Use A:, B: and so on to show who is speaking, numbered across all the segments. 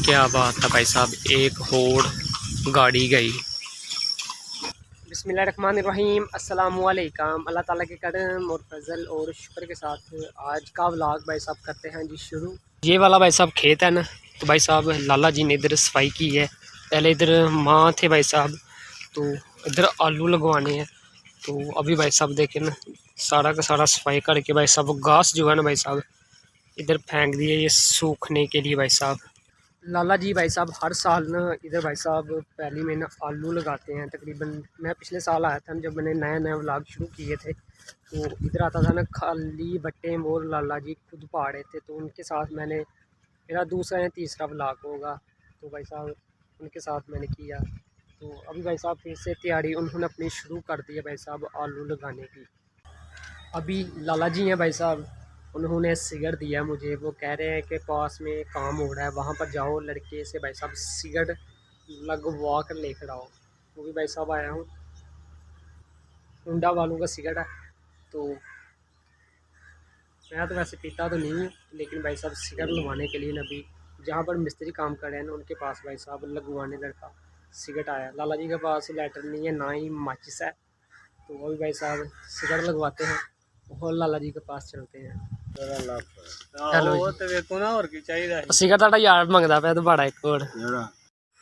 A: क्या बात है भाई साहब, एक होड़ गाड़ी गई। बिस्मिल्लाहिर्रहमानिर्रहीम, अस्सलामुअलैकुम। अल्लाह ताला के करम और फजल और शुक्र के साथ आज का व्लॉग भाई साहब करते हैं जी शुरू। ये वाला भाई साहब खेत है ना, तो भाई साहब लाला जी ने इधर सफाई की है। पहले इधर माँ थे भाई साहब, तो इधर आलू लगवाने हैं। तो अभी भाई साहब देखें ना, सारा का सारा सफाई करके भाई साहब घास जो है ना भाई साहब इधर फेंक दिए ये सूखने के लिए भाई साहब। लाला जी भाई साहब हर साल ना इधर भाई साहब पहली में ना आलू लगाते हैं। तकरीबन मैं पिछले साल आया था जब मैंने नया नया व्लॉग शुरू किए थे, तो इधर आता था ना खाली बट्टे और लाला जी खुद पहाड़े थे। तो उनके साथ मैंने, मेरा दूसरा या तीसरा व्लॉग होगा, तो भाई साहब उनके साथ मैंने किया। तो अभी भाई साहब फिर से तैयारी उन्होंने अपनी शुरू कर दी है भाई साहब आलू लगाने की। अभी लाला जी हैं भाई साहब, उन्होंने सिगड़ दिया मुझे। वो कह रहे हैं कि पास में काम हो रहा है, वहाँ पर जाओ, लड़के से भाई साहब सिगड़ लगवा कर लेकर आओ। वो भी भाई साहब आया हूँ, हुंडा वालों का सिगड़ है। तो मैं तो वैसे पीता तो नहीं हूँ, लेकिन भाई साहब सिगड़ लगवाने के लिए ना अभी जहाँ पर मिस्त्री काम कर रहे हैं ना उनके पास भाई साहब लगवाने लड़का सिगड़ आया। लाला जी के पास लेटर नहीं है, ना ही माचिस है, तो वो भी भाई साहब सिगड़ लगवाते हैं और लाला जी के पास चलते हैं। हेलो सिगड़ ताड़ा यार मंगता पे तो बड़ा एक और।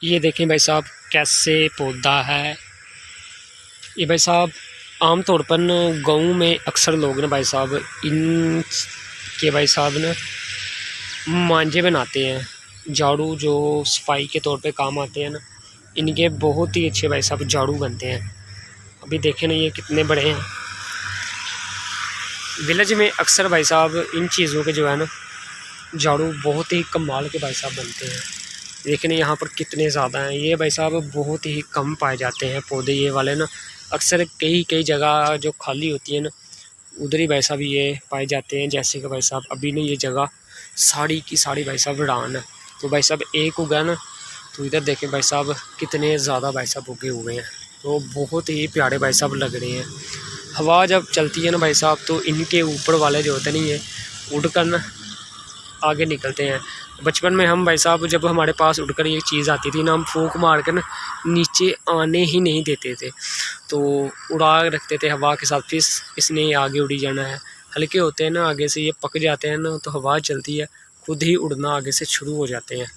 A: ये देखें भाई साहब कैसे पौधा है ये भाई साहब। आम तौर पर न गाँव में अक्सर लोग ना भाई साहब इन के भाई साहब न मांझे बनाते हैं, झाड़ू जो सफाई के तौर पे काम आते हैं ना, इनके बहुत ही अच्छे भाई साहब झाड़ू बनते हैं। अभी देखें ना ये कितने बड़े हैं। विलेज में अक्सर भाई साहब इन चीज़ों के जो है ना झाड़ू बहुत ही कमाल के भाई साहब बनते हैं। लेकिन यहाँ पर कितने ज़्यादा हैं ये भाई साहब, बहुत ही कम पाए जाते हैं पौधे ये वाले ना। अक्सर कई कई जगह जो खाली होती है ना उधर ही भाई साहब ये पाए जाते हैं। जैसे कि भाई साहब अभी ना ये जगह साड़ी की साड़ी भाई साहब रान है, तो भाई साहब एक उगा ना, तो इधर देखें भाई साहब कितने ज़्यादा भाई साहब उगे हुए हैं। तो बहुत ही प्यारे भाई साहब लग रहे हैं। हवा जब चलती है ना भाई साहब तो इनके ऊपर वाले जो होते नहीं है उड़ कर ना आगे निकलते हैं। बचपन में हम भाई साहब जब हमारे पास उड़कर ये चीज़ आती थी ना, हम फूंक मार कर ना नीचे आने ही नहीं देते थे, तो उड़ा रखते थे हवा के साथ, फिर इसने आगे उड़ी जाना है। हल्के होते हैं ना आगे से, ये पक जाते हैं ना तो हवा चलती है खुद ही उड़ना आगे से शुरू हो जाते हैं।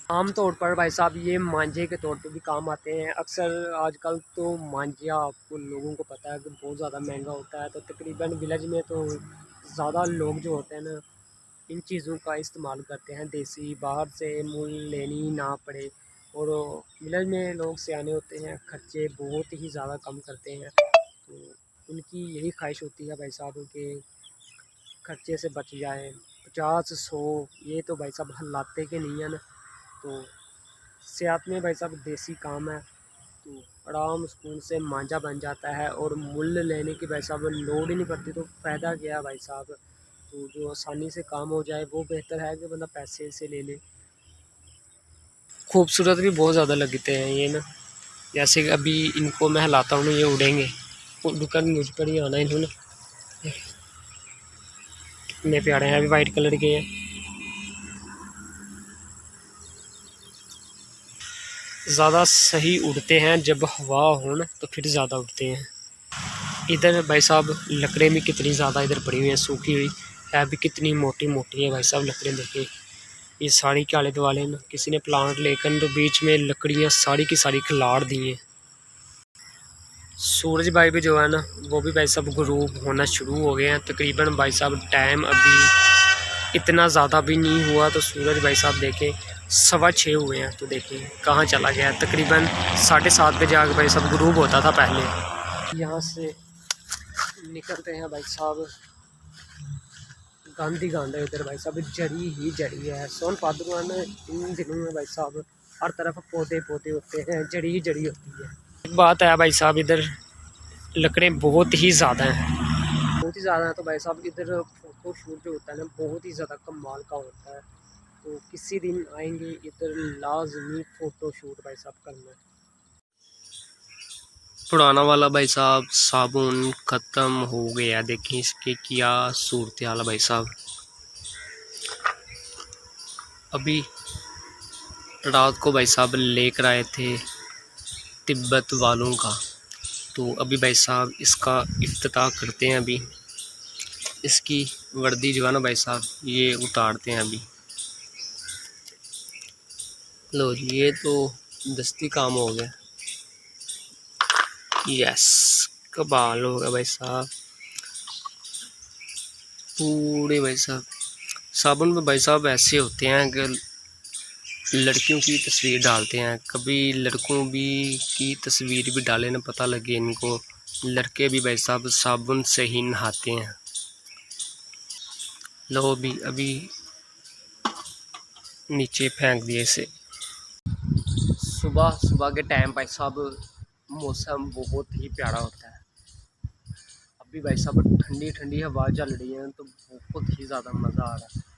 A: आम तौर पर भाई साहब ये मांझे के तौर पे भी काम आते हैं। अक्सर आजकल तो मांझिया आपको लोगों को पता है कि बहुत ज़्यादा महंगा होता है, तो तकरीबन विलेज में तो ज़्यादा लोग जो होते हैं ना इन चीज़ों का इस्तेमाल करते हैं, देसी, बाहर से मूल लेनी ना पड़े। और विलेज में लोग सियाने होते हैं, खर्चे बहुत ही ज़्यादा कम करते हैं, तो उनकी यही ख्वाहिश होती है भाई साहब के खर्चे से बच जाए। 50-100 ये तो भाई साहब हल्लाते के नहीं है ना, तो सेहत में भाई साहब देसी काम है, तो आराम सुकून से मांझा बन जाता है और मुल्ल लेने की भाई साहब लोड ही नहीं पड़ती। तो फ़ायदा क्या है भाई साहब, तो जो आसानी से काम हो जाए वो बेहतर है कि बंदा पैसे से ले ले। खूबसूरत भी बहुत ज़्यादा लगते हैं ये ना, जैसे कि अभी इनको मैं हिलाता हूँ ना ये उड़ेंगे, उड़कर मुझ पर ही आना इन्होंने। कितने प्यारे हैं, अभी वाइट कलर के हैं। ज़्यादा सही उड़ते हैं जब हवा हो ना, तो फिर ज़्यादा उड़ते हैं। इधर भाई साहब लकड़ें भी कितनी ज़्यादा इधर पड़ी हुई हैं, सूखी हुई है भी कितनी मोटी मोटी है भाई साहब लकड़ें। देखिए ये साड़ी के आले दुआले ना किसी ने प्लांट लेकर तो बीच में लकड़ियाँ सारी की सारी खिलाड़ दी हैं। सूरज भाई भी जो है ना वो भी भाई साहब गुरूब होना शुरू हो गए हैं। तकरीबन भाई साहब टाइम अभी इतना ज़्यादा भी नहीं हुआ, तो सूरज भाई साहब देखें 6:15 हुए हैं, तो देखें कहाँ चला गया। तकरीबन 7:30 बजे आके भाई साहब गुरूब होता था पहले। यहाँ से निकलते हैं भाई साहब, गांधी गांधा इधर भाई साहब जड़ी ही जड़ी है। सोन भाद्रवा में इन दिनों में भाई साहब हर तरफ पौधे पौधे होते हैं, जड़ी ही जड़ी होती है। एक बात है भाई साहब इधर लकड़ें बहुत ही ज़्यादा हैं, बहुत ही ज़्यादा है, तो भाई साहब इधर फ़ोटो शूट जो होता है ना बहुत ही ज़्यादा कमाल का होता है। तो किसी दिन आएंगे इधर लाजमी फ़ोटो शूट भाई साहब करना है। पुराना वाला भाई साहब साबुन ख़त्म हो गया, देखिए इसके क्या सूरत हाल है भाई साहब। अभी रात को भाई साहब लेकर आए थे तिब्बत वालों का। तो अभी भाई साहब इसका इफ्तिताह करते हैं। अभी इसकी वर्दी जो है ना भाई साहब ये उतारते हैं अभी। लो जी, ये तो दस्ती काम हो गया। यस, कमाल हो गया भाई साहब पूरे भाई साहब। साबुन में भाई साहब ऐसे होते हैं कि लड़कियों की तस्वीर डालते हैं, कभी लड़कों भी की तस्वीर भी डाले ना, पता लगे इनको। लड़के भी भाई साहब साबुन से ही नहाते हैं। लो भी अभी नीचे फेंक दिए इसे। सुबह सुबह के टाइम भाई साहब मौसम बहुत ही प्यारा होता है। अभी भाई साहब ठंडी ठंडी हवा चल रही है तो बहुत ही ज़्यादा मज़ा आ रहा है।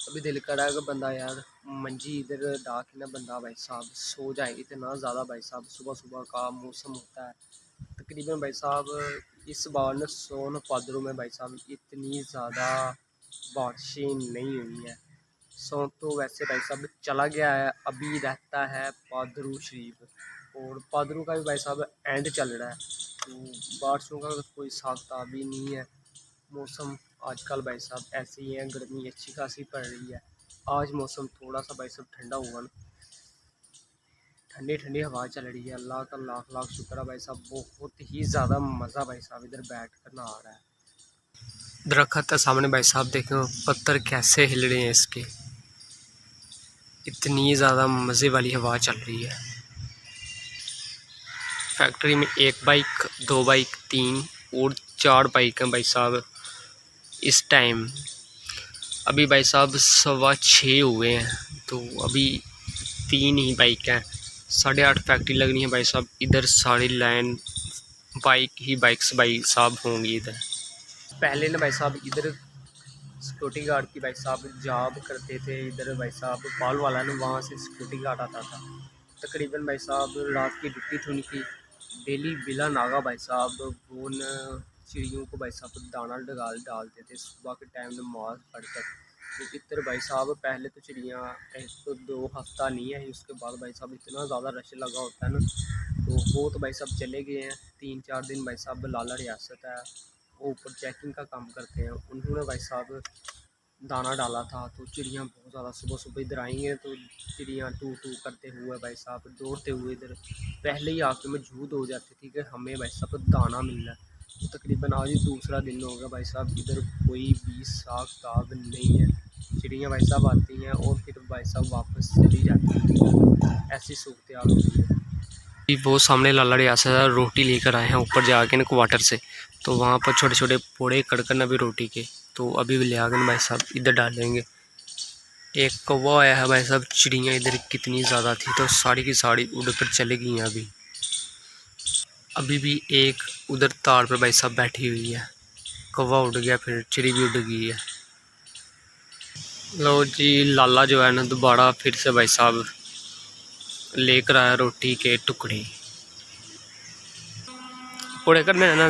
A: अभी दिल कर रहा है कि बंदा यार मंजी इधर डाल के ना बंदा भाई साहब सो जाए। इतना ज़्यादा भाई साहब सुबह सुबह का मौसम होता है। तकरीबन भाई साहब इस बार न सोन भाद्रों में भाई साहब इतनी ज़्यादा बारिशें नहीं हुई हैं। सो तो वैसे भाई साहब चला गया है, अभी रहता है पादरू शरीफ, और पादरू का भी भाई साहब एंड चल रहा है। तो बारिशों का कोई साख्ता भी नहीं है। मौसम आजकल भाई साहब ऐसे ही है, गर्मी अच्छी खासी पड़ रही है। आज मौसम थोड़ा सा भाई साहब ठंडा हुआ ना, ठंडी ठंडी हवा चल रही है। अल्लाह का लाख लाख शुक्र है भाई साहब, बहुत ही ज़्यादा मज़ा भाई साहब इधर बैठ कर ना आ रहा है। दरख्त है सामने भाई साहब, देखो पत्थर कैसे हिल रहे हैं इसके। इतनी ज़्यादा मज़े वाली हवा चल रही है। फैक्ट्री में 1 बाइक 2 बाइक 3 और 4 बाइक हैं भाई साहब इस टाइम। अभी भाई साहब 6:15 हुए हैं तो अभी 3 ही बाइक हैं। 8:30 फैक्ट्री लगनी है भाई साहब। इधर सारी लाइन बाइक ही बाइक्स भाई साहब होंगी इधर। पहले ना भाई साहब इधर सिक्योरिटी गार्ड की भाई साहब जॉब करते थे। इधर भाई साहब पाल वाला ना, वहाँ से सिक्योरिटी गार्ड आता था। तकरीबन भाई साहब रात की ड्यूटी थी उनकी। डेली बिला नागा भाई साहब वो न चिड़ियों को भाई साहब दाना डालते थे सुबह के टाइम में मार पड़कर। तो इधर भाई साहब पहले तो चिड़ियाँ 1-2 हफ्ता नहीं है, उसके बाद भाई साहब इतना ज़्यादा रश लगा होता है ना। तो वो तो भाई साहब चले गए हैं। 3-4 दिन भाई साहब लाला रियासत है, वो ऊपर चेकिंग का काम करते हैं। उन्होंने भाई साहब दाना डाला था तो चिड़ियाँ बहुत ज़्यादा सुबह सुबह इधर आएंगे तो चिड़ियाँ टू टू करते हुए भाई साहब दौड़ते हुए इधर पहले ही आके मौजूद हो जाती थी कि हमें भाई साहब दाना मिलना है। तो तकरीबन आज ही दूसरा दिन हो गया भाई साहब, इधर कोई भी साग साग नहीं है। चिड़ियाँ भाई साहब आती हैं और फिर भाई साहब वापस चली जाती हैं। ऐसी सूरत हाल होती है। वो सामने लाला रियासत है, रोटी लेकर आए हैं ऊपर जाके ना क्वार्टर से। तो वहाँ पर छोटे छोटे पोड़े कड़कन अभी रोटी के, तो अभी भी ले आकर भाई साहब इधर डालेंगे। एक कौवा आया है भाई साहब। चिड़ियाँ इधर कितनी ज़्यादा थी तो सारी की सारी उड़ कर चली गई हैं। अभी भी एक उधर तार पर भाई साहब बैठी हुई है। कौवा उड़ गया, फिर चिड़ी भी उड़ गई है। लो जी, लाला जो है ना दोबारा फिर से भाई साहब लेकर आया रोटी के टुकड़े। पोड़े करने हैं ना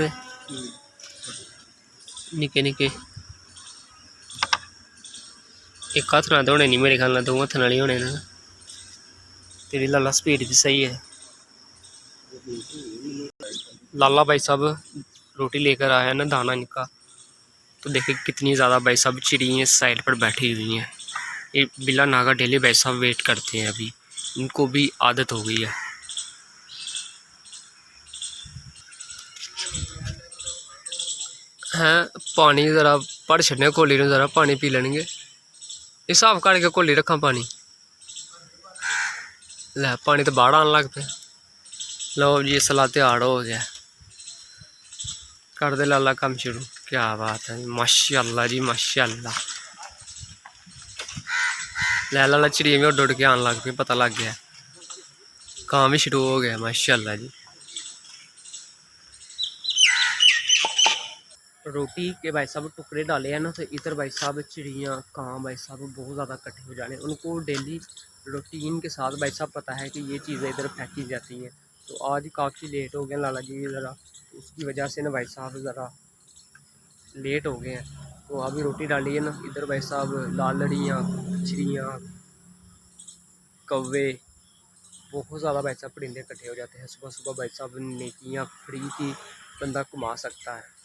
A: निके निके। एक हाथ ना होने नहीं, मेरे ख्याल ना 2 हथ नाल ही होने ना। तेरी लाला स्पीड भी सही है। लाला भाई साहब रोटी लेकर आया ना, दाना इनका। तो देखिए कितनी ज़्यादा भाई साहब चिड़ियाँ साइड पर बैठी हुई हैं। ये बिला नागा डेली भाई साहब वेट करते हैं। अभी इनको भी आदत हो गई है। हैं पानी ज़रा भर छड़ने कोली में, ज़रा पानी पी लेंगे। हिसाब करके कोली रखा पानी। लै पानी तो बाढ़ आने लग पे। लो जी इसला त्यार हो गया, कर दे लाला काम शुरू। क्या बात है, माशाल्लाह जी माशाल्लाह। लै लाला चिड़िया भी उड़ उड़ के आने लग पी, पता लग गया काम भी शुरू हो गया। माशाल्लाह जी। रोटी के भाई साहब टुकड़े डाले हैं ना, तो इधर भाई साहब चिड़ियाँ कां भाई साहब बहुत ज़्यादा इकट्ठे हो जाने। उनको डेली रूटीन के साथ भाई साहब पता है कि ये चीज़ें इधर फेंकी जाती हैं। तो आज काफ़ी लेट हो गया लाला जी ज़रा, उसकी वजह से ना भाई साहब ज़रा लेट हो गए हैं। तो अभी रोटी डाली है ना, इधर भाई साहब लालड़ियाँ चिड़ियाँ कौवे, बहुत ज़्यादा भाई साहब परिंदे इकट्ठे हो जाते हैं सुबह सुबह। भाई साहब नेकियां फ्री की बंदा घुमा सकता है।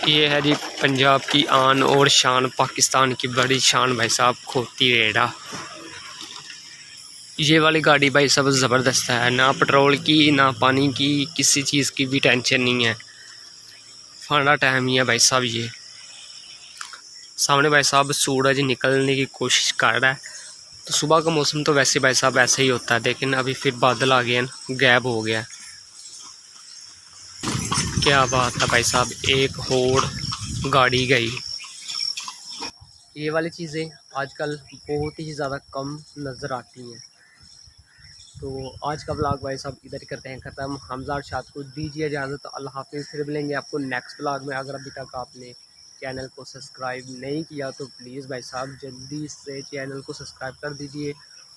A: ये है जी पंजाब की आन और शान, पाकिस्तान की बड़ी शान भाई साहब, खोती रेड़ा। ये वाली गाड़ी भाई साहब ज़बरदस्त है, ना पेट्रोल की ना पानी की, किसी चीज़ की भी टेंशन नहीं है। फाना टाइम ही है भाई साहब। ये सामने भाई साहब सूरज निकलने की कोशिश कर रहा है। तो सुबह का मौसम तो वैसे भाई साहब ऐसे ही होता है, लेकिन अभी फिर बादल आ गए हैं, गैप हो गया। क्या बात है भाई साहब, एक और गाड़ी गई। ये वाली चीज़ें आजकल बहुत ही ज़्यादा कम नज़र आती हैं। तो आज का ब्लॉग भाई साहब इधर करते हैं ख़त्म। हमजा अरशाद को दीजिए इजाज़त, अल्लाह हाफिज़। फिर मिलेंगे आपको नेक्स्ट ब्लॉग में। अगर अभी तक आपने चैनल को सब्सक्राइब नहीं किया तो प्लीज़ भाई साहब जल्दी से चैनल को सब्सक्राइब कर दीजिए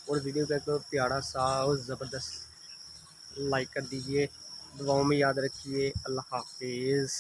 A: और वीडियो को एक प्यारा सा और ज़बरदस्त लाइक कर दीजिए। दुआओं में याद रखिए। अल्लाह हाफिज़।